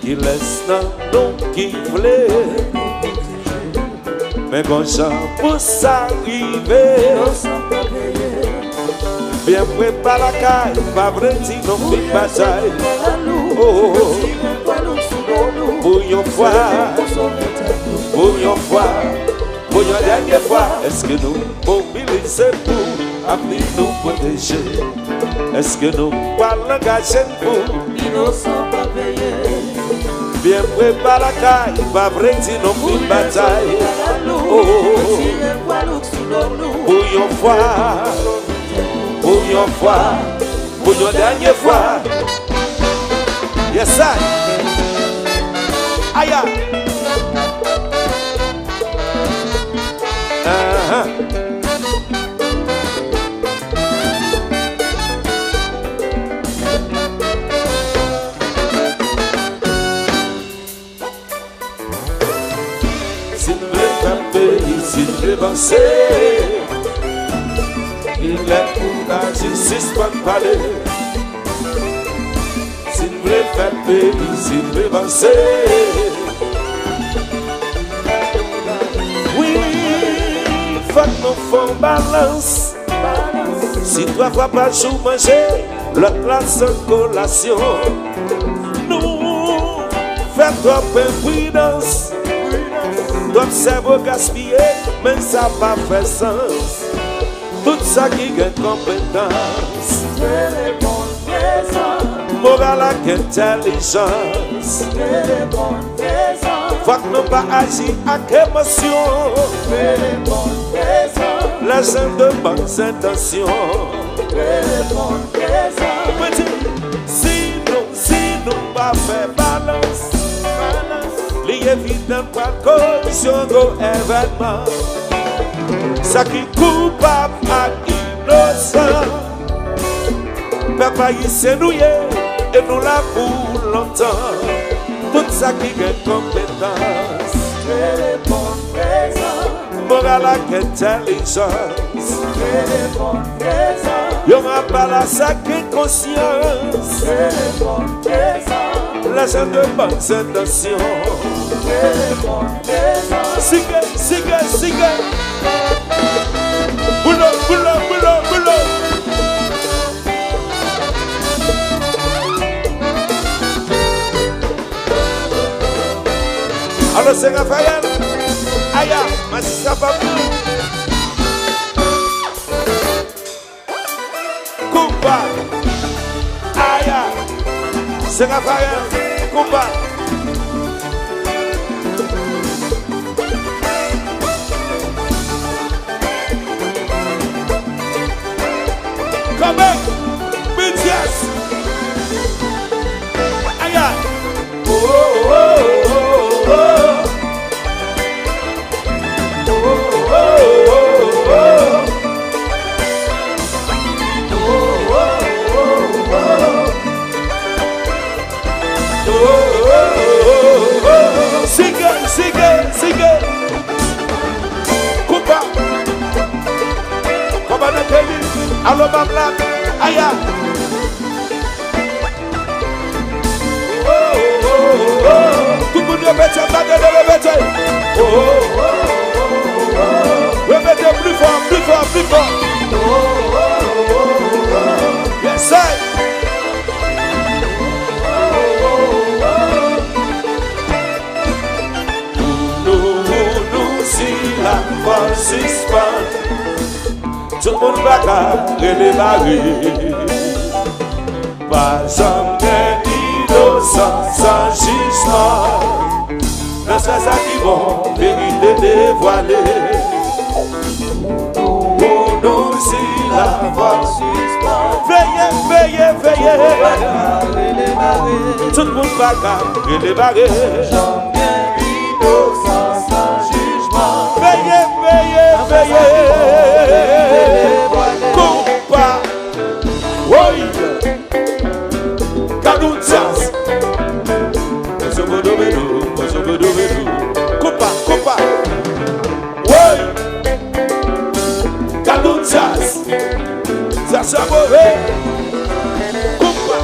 qui laisse dans nous qui voulait. Mais quand j'en pour s'arriver, bien préparé la caille, pas vrai, si non fait bataille. Oh, pour une fois, pour une fois, pour une dernière fois, est-ce que nous mobilisons pour appeler nous protéger? Est-ce que nous parlons l'engager pour l'innocent pas payer? Bien préparé la caille, pas vrai, si non fait bataille. Oh, pour une fois, pour une fois, pour une dernière fois. Yes, I. Aya. Si nous voulons camper, si nous voulons avancer, il est pour la justice pour parler. Si nous voulons faire pays, si nous voulons avancer. Oui, faut que nous fassions balance. Si toi vois pas jour manger, l'autre là sans collation. Nous faisons trop imprudence. Notre cerveau gaspillé, mais ça n'a pas fait sens. Tout ça qui gagne compétence. Morale avec intelligence. Faut que nous pas agir avec émotion. Les gens de bonnes intentions. Si nous pas faire balance, l'évident pas corruption de événement. Ça qui coupable à innocent. Papa il s'est nouillé et nous là pour longtemps. Tout ça qui gagne compétence. Morale avec intelligence. Y'en a pas la sacrée conscience. La gens de bonnes intentions. Sigue, sigue, sigue. Boulot, boulot, boulot, boulot. Alors c'est Raphaël. Aya, ma sista Babou. Konpa. Aya, c'est Raphaël. Konpa. Come back, BTS. Aya. Oh, oh, oh, oh, oh. Sigue, sigue, sigue. Konpa. Konpa de Kelly. Allo Babla. Aya. Oh, oh, oh, oh. Tout le monde répète, répète. Oh, oh, oh, oh. Répétez plus fort, plus fort, plus fort. Oh, oh, oh, oh. Yes, sir. Tout le monde va carrer les barils. Pas jamais innocent sans jugement. Dans ça qui vont vérité dévoilée. Pour nous si la force suspend. Veillez, veillez, veillez. Tout le monde va carrer les barils. Jamais innocent sans jugement. Veillez, veillez, veillez. Konpa. Oui. Kadoutsas. Konpa, Konpa. Oui. Kadoutsas. Ça s'appelle Konpa.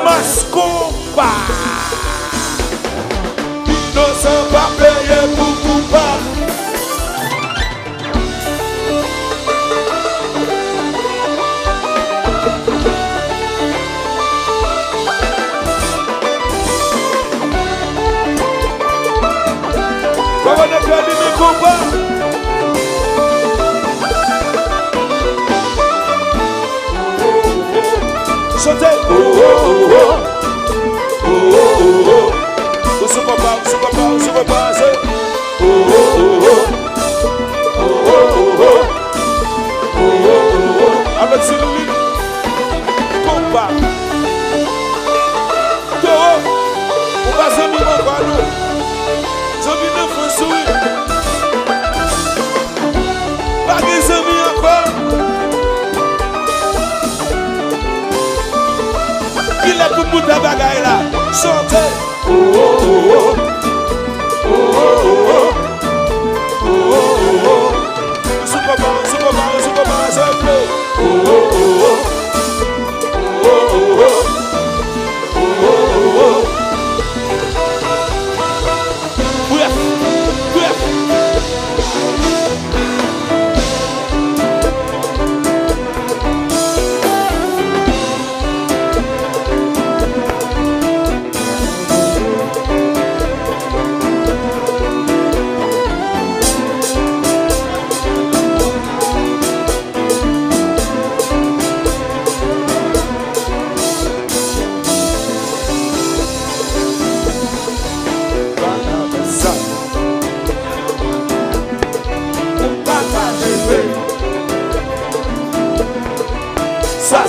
Mas konpa Innocent pas payé pour coupable. sauter. Oh, oh, oh, oh, oh, oh, oh. Ou sou papa, ou sou papa, ou sou papa, c'est. Oh, oh, oh, oh. Oh, oh, oh, oh. Oh, oh, oh, oh. Avec Sylvie. Konpa. Toi, on va se dire encore nous. Zombi ne faut sourire. Pas des amis encore. Il est tout bout de la bagaille là. Chantez. Oh, oh, oh, oh. Oh, oh, oh, oh. Oh, oh, oh, oh. Super bon, ça plaît. Oh, oh, oh, oh. Oh, oh, oh. Oh, oh, oh. Bref, bref.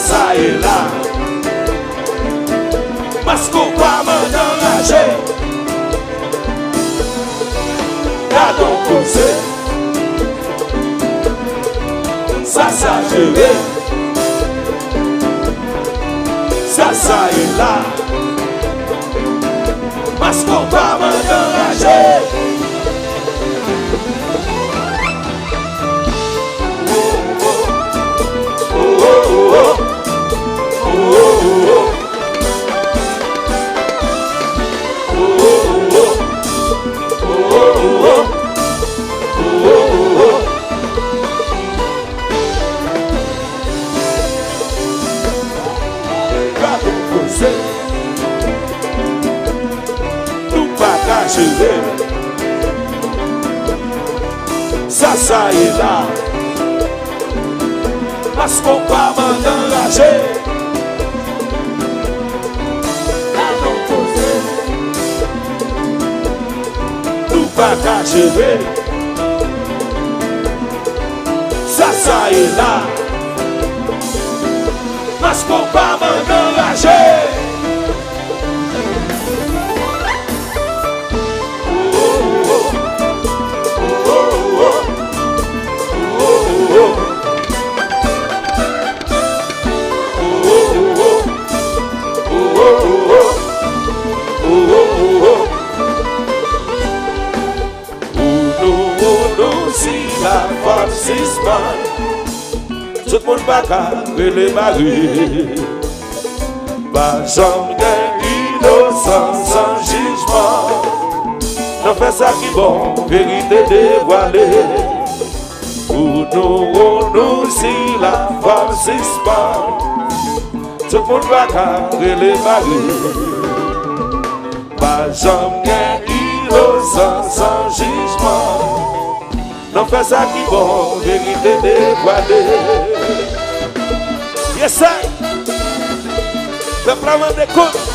Ça et là, parce qu'on va m'engager. Là donc posé, ça je vais. Ça et là, parce qu'on va m'engager. Ça et là, parce qu'on va m'engager. Là non posé, nous pas cacher. Ça et là, parce qu'on va m'engager. Tout le monde va carrer les maris. Pas jamais innocent sans jugement. Non fait ça qui bon, vérité dévoilée. Pour nous si la femme suspend. Tout le monde va carrer les maris. Pas jamais innocent sans jugement. Non fais ça qui bon, vérité dévoilée. Yes, sir. Le plan de compte.